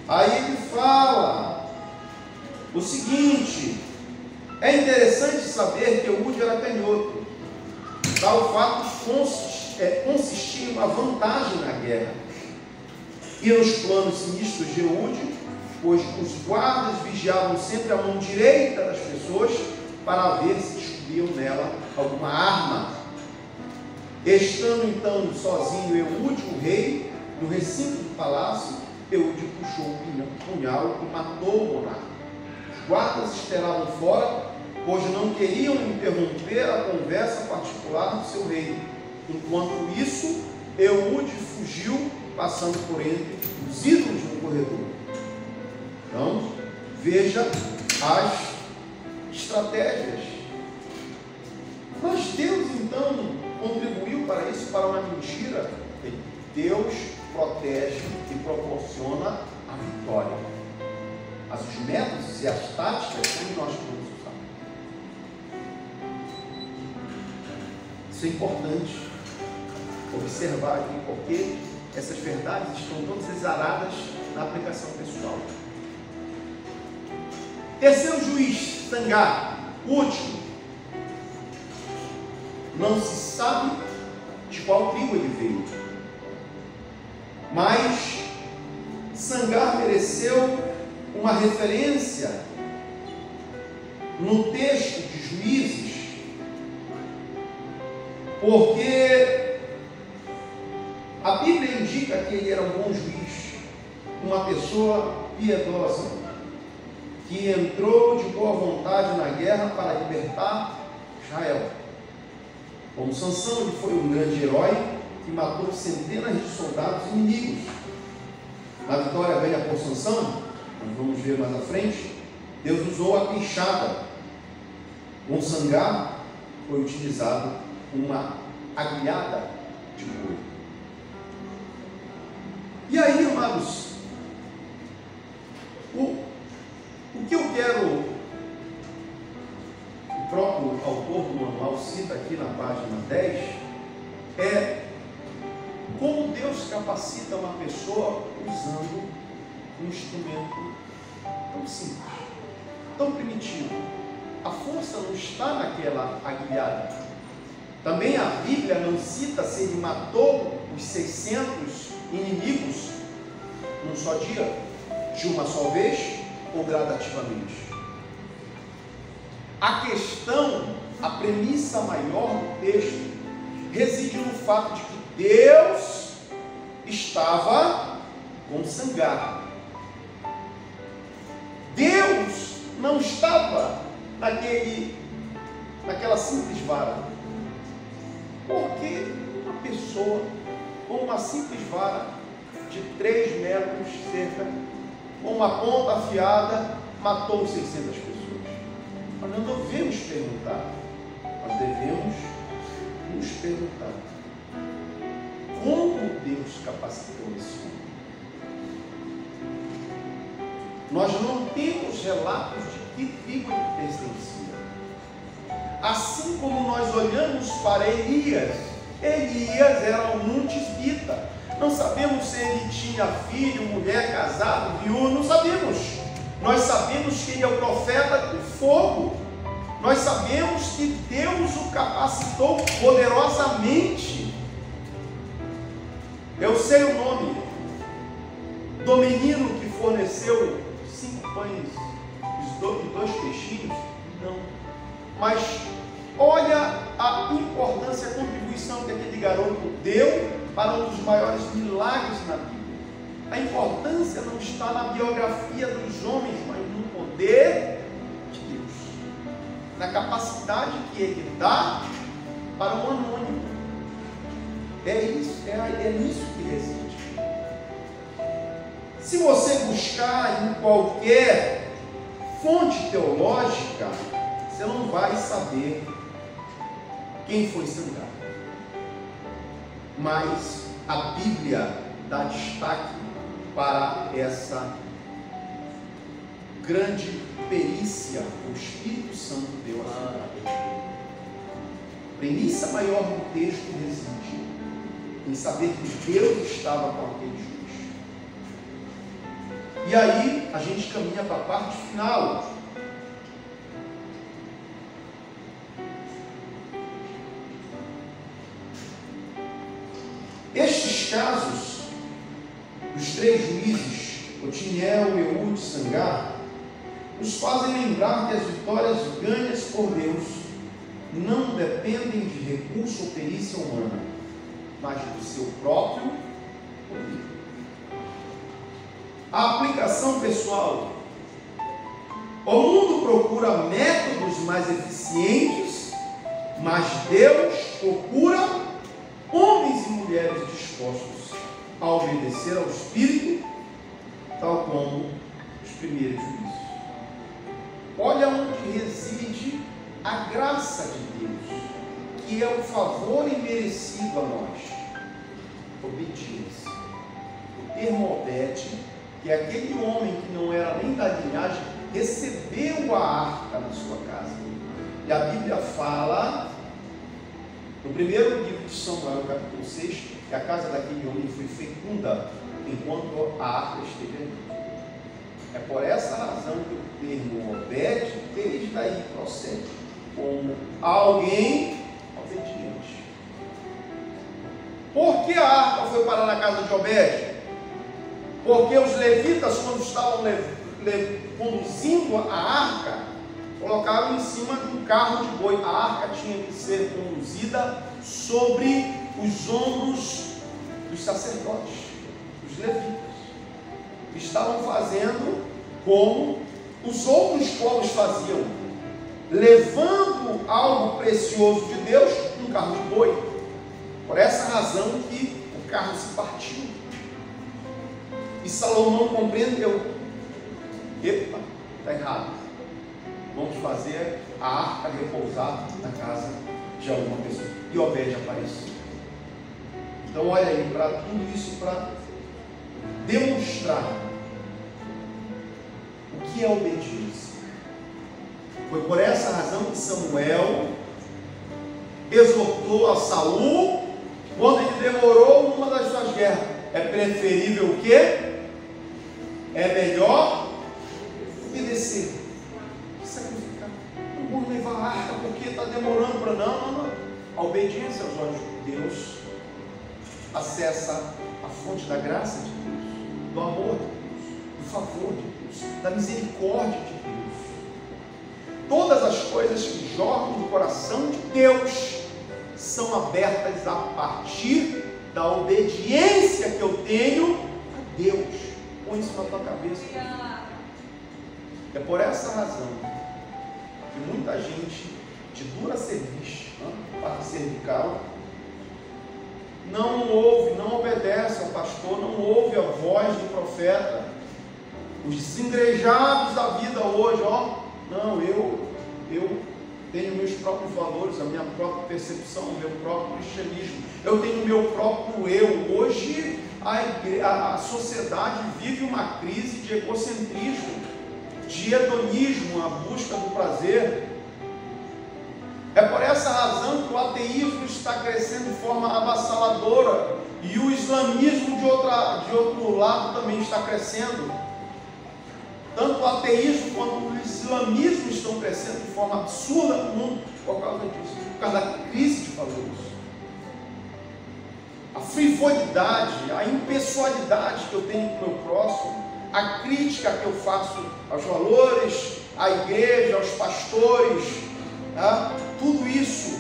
Aí ele fala o seguinte: é interessante saber que Eude era canhoto. Tal fato consistia em uma vantagem na guerra e nos planos sinistros de Eude, pois os guardas vigiavam sempre a mão direita das pessoas para ver se descobriam nela alguma arma. Estando então sozinho Eude, o rei, no recinto do palácio, Eude puxou o punhal e matou o monarca. Os guardas esperavam fora, pois não queriam interromper a conversa particular do seu rei. Enquanto isso, Eude fugiu, passando por entre os ídolos no corredor. Então, veja as estratégias. Mas Deus então contribuiu para isso, para uma mentira. Deus protege e proporciona a vitória. Mas os métodos e as táticas que nós podemos usar. Isso é importante observar aqui, porque essas verdades estão todas exaradas na aplicação pessoal. Terceiro juiz, Sangar, último. Não se sabe de qual tribo ele veio, mas Sangar mereceu uma referência no texto de Juízes, porque a Bíblia indica que ele era um bom juiz, uma pessoa piedosa, que entrou de boa vontade na guerra para libertar Israel. Como Sansão, ele foi um grande herói que matou centenas de soldados inimigos. Na vitória ganha por Sansão, nós vamos ver mais à frente, Deus usou a queixada. Com Sangar foi utilizado uma agulhada de boi. E aí, amados, o que eu quero, o próprio autor do manual cita aqui na página 10, é como Deus capacita uma pessoa usando um instrumento tão simples, tão primitivo. A força não está naquela agulhada. Também a Bíblia não cita se ele matou os 600 inimigos num só dia, de uma só vez ou gradativamente. A questão, a premissa maior do texto reside no fato de que Deus estava com Sangar. Deus não estava naquela simples vara. Porque uma pessoa com uma simples vara de 3 metros cerca, com uma ponta afiada, matou 600 pessoas? Nós não devemos perguntar, nós devemos nos perguntar: como Deus capacitou esse homem? Nós não temos relatos de que tribo ele pertencia. Assim como nós olhamos para Elias, Elias era um tisbita. Não sabemos se ele tinha filho, mulher, casado, viúvo, não sabemos. Nós sabemos que ele é o profeta do fogo. Nós sabemos que Deus o capacitou poderosamente. Eu sei o nome do menino que forneceu 5 pães e 2 peixinhos? Não. Mas olha a importância, a contribuição que aquele garoto deu para um dos maiores milagres na Bíblia. A importância não está na biografia dos homens, mas no poder de Deus, na capacidade que Ele dá para um anônimo. É isso, é nisso que reside. Se você buscar em qualquer fonte teológica, você não vai saber quem foi Sangar. Mas a Bíblia dá destaque para essa grande perícia que o Espírito Santo deu a Sangar. A premissa maior do texto reside em saber que Deus estava com aquele juiz. E aí a gente caminha para a parte final. Estes casos, os 3 juízes, Otiniel, Eude e Sangar, nos fazem lembrar que as vitórias ganhas por Deus não dependem de recurso ou perícia humana, mas do seu próprio poder. A aplicação pessoal. O mundo procura métodos mais eficientes, mas Deus procura homens e mulheres dispostos a obedecer ao Espírito, tal como os primeiros juízes. Olha onde reside a graça de Deus, que é o favor imerecido a nós. Obediência. O termo obede, que é aquele homem que não era nem da linhagem, recebeu a arca na sua casa. E a Bíblia fala, no primeiro livro de Samuel, capítulo 6, que a casa daquele homem foi fecunda enquanto a arca esteve ali. É por essa razão que o termo obede, desde daí procede como alguém obediente. Por que a arca foi parar na casa de Obed? Porque os levitas, quando estavam conduzindo a arca, colocavam em cima de um carro de boi. A arca tinha que ser conduzida sobre os ombros dos sacerdotes, dos levitas. Estavam fazendo como os outros povos faziam, levando algo precioso de Deus num carro de boi. Por essa razão que o carro se partiu. E Salomão compreendeu: epa, está errado, vamos fazer a arca repousar na casa de alguma pessoa. E Obed apareceu. Então olha aí, para tudo isso, para demonstrar o que é obediência. Foi por essa razão que Samuel exortou a Saul quando ele demorou numa das suas guerras. É preferível o quê? É melhor obedecer, sacrificar. Não vou levar a arca porque está demorando para não. A obediência aos olhos de Deus acessa a fonte da graça de Deus, do amor de Deus, do favor de Deus, da misericórdia de Deus. Todas as coisas que jorram do coração de Deus são abertas a partir da obediência que eu tenho a Deus. Põe isso na tua cabeça. É por essa razão que muita gente de dura serviço, parte cervical, não ouve, não obedece ao pastor, não ouve a voz do profeta. Os desengrejados da vida hoje, não, eu tenho meus próprios valores, a minha própria percepção, o meu próprio cristianismo, eu tenho o meu próprio eu. Hoje a sociedade vive uma crise de egocentrismo, de hedonismo, a busca do prazer. É por essa razão que o ateísmo está crescendo de forma avassaladora e o islamismo de outro lado também está crescendo. Tanto o ateísmo quanto o islamismo estão crescendo de forma absurda no mundo por causa disso, por causa da crise de valores. A frivolidade, a impessoalidade que eu tenho com o meu próximo, a crítica que eu faço aos valores, à igreja, aos pastores, tudo isso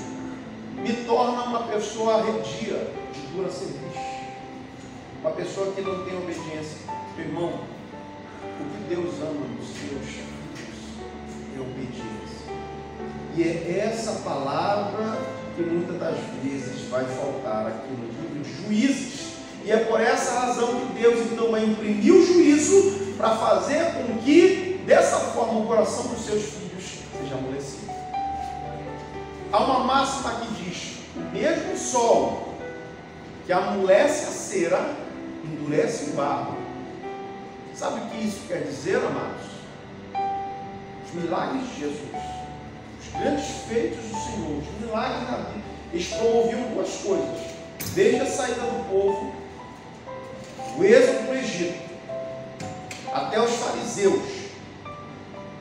me torna uma pessoa arredia, de dura serviço, uma pessoa que não tem obediência. Meu irmão, o que Deus ama nos seus filhos é obediência. E é essa palavra que muitas das vezes vai faltar aqui no livro de Juízes. E é por essa razão que Deus então vai imprimir o juízo para fazer com que, dessa forma, o coração dos seus filhos seja amolecido. Há uma máxima que diz: o mesmo sol que amolece a cera, endurece o barro. Sabe o que isso quer dizer, amados? Os milagres de Jesus, os grandes feitos do Senhor, os milagres na vida, eles promoviam duas coisas: desde a saída do povo, o êxodo do Egito, até os fariseus.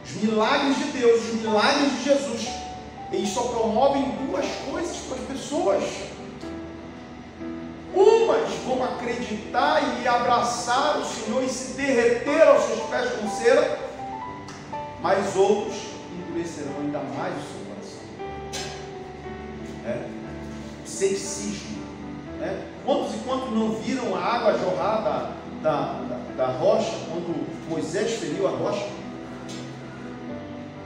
Os milagres de Deus, os milagres de Jesus, eles só promovem duas coisas para as pessoas. Umas vão acreditar e abraçar o Senhor e se derreter aos seus pés com cera, mas outros endurecerão ainda mais o seu coração. Ceticismo. Quantos e quantos não viram a água jorrar da rocha quando Moisés feriu a rocha?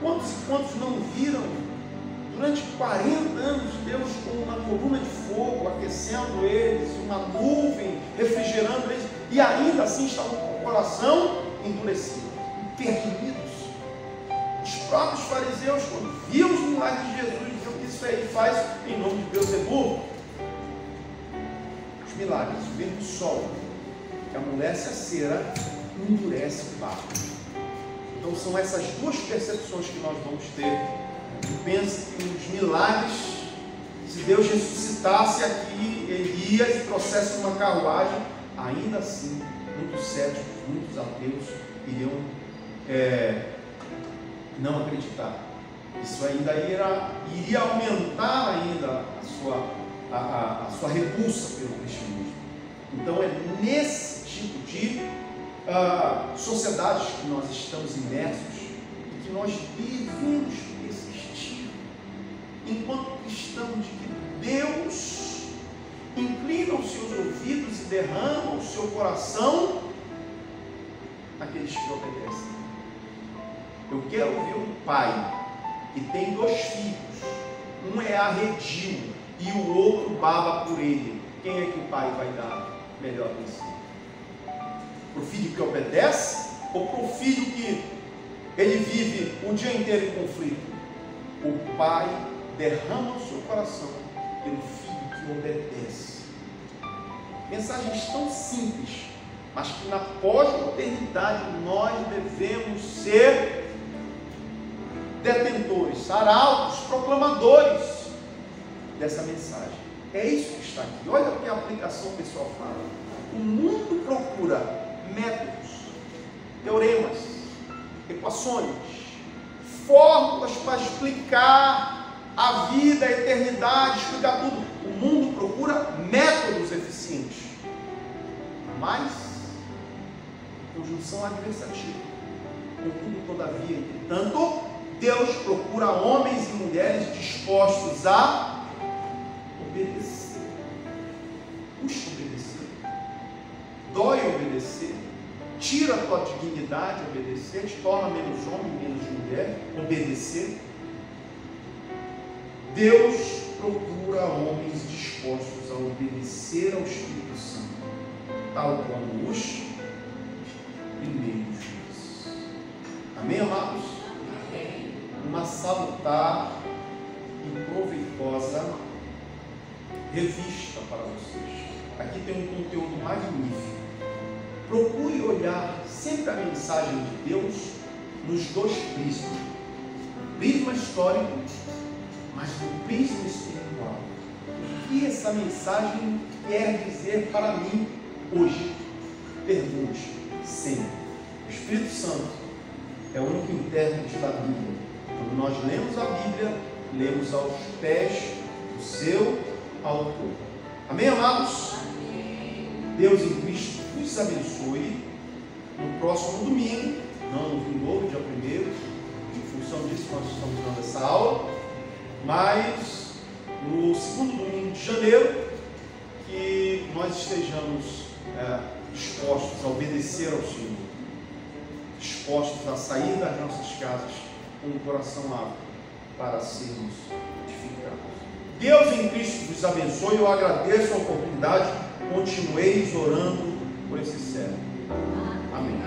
Quantos e quantos não viram durante 40 anos Deus com uma coluna de fogo aquecendo eles, uma nuvem refrigerando eles, e ainda assim estavam com o coração endurecido, perdidos? Os próprios fariseus, quando viam os milagres de Jesus, diziam que isso aí faz em nome de Beelzebub. Os milagres, o mesmo sol que amolece a cera, endurece o barro. Então são essas duas percepções que nós vamos ter. Pensa que os milagres, se Deus ressuscitasse aqui Elias e trouxesse uma carruagem, ainda assim muitos céticos, muitos ateus iriam não acreditar. Isso ainda iria aumentar ainda a sua repulsa pelo cristianismo. Então é nesse tipo de sociedades que nós estamos imersos e que nós devemos persistir enquanto cristãos, de que Deus inclina os seus ouvidos e derrama o seu coração naqueles que obedecem. Eu quero ver um pai que tem 2 filhos, um é arredio e o outro baba por ele. Quem é que o pai vai dar melhor atenção? Para o filho que obedece ou para o filho que ele vive o dia inteiro em conflito? O pai derrama o seu coração pelo filho que obedece. Mensagens tão simples, mas que na pós-modernidade nós devemos ser detentores, arautos, proclamadores dessa mensagem. É isso que está aqui. Olha o que a aplicação pessoal fala. O mundo procura métodos, teoremas, equações, fórmulas para explicar a vida, a eternidade, explicar tudo. O mundo procura métodos eficientes, mas conjunção adversativa. Contudo, todavia, entretanto, Deus procura homens e mulheres dispostos a obedecer. obedecer, tira a tua dignidade obedecer, te torna menos homem, menos mulher, obedecer. Deus procura homens dispostos a obedecer ao Espírito Santo, tal como os primeiros juízes. Amém, amados? Amém. Uma salutar e proveitosa revista para vocês. Aqui tem um conteúdo magnífico. Procure olhar sempre a mensagem de Deus nos dois prismas. O prisma histórico, mas no prisma espiritual. O que essa mensagem quer dizer para mim hoje? Pergunte sempre. O Espírito Santo é o único intérprete da Bíblia. Quando nós lemos a Bíblia, lemos aos pés do seu autor. Amém, amados? Amém. Deus em Cristo vos abençoe. No próximo domingo, não no vindouro, dia 1º, em função disso nós estamos dando essa aula, mas no segundo domingo de janeiro, que nós estejamos dispostos a obedecer ao Senhor, dispostos a sair das nossas casas com o coração aberto para sermos edificados. Deus em Cristo vos abençoe. Eu agradeço a oportunidade. Continueis orando por esse servo. Amém.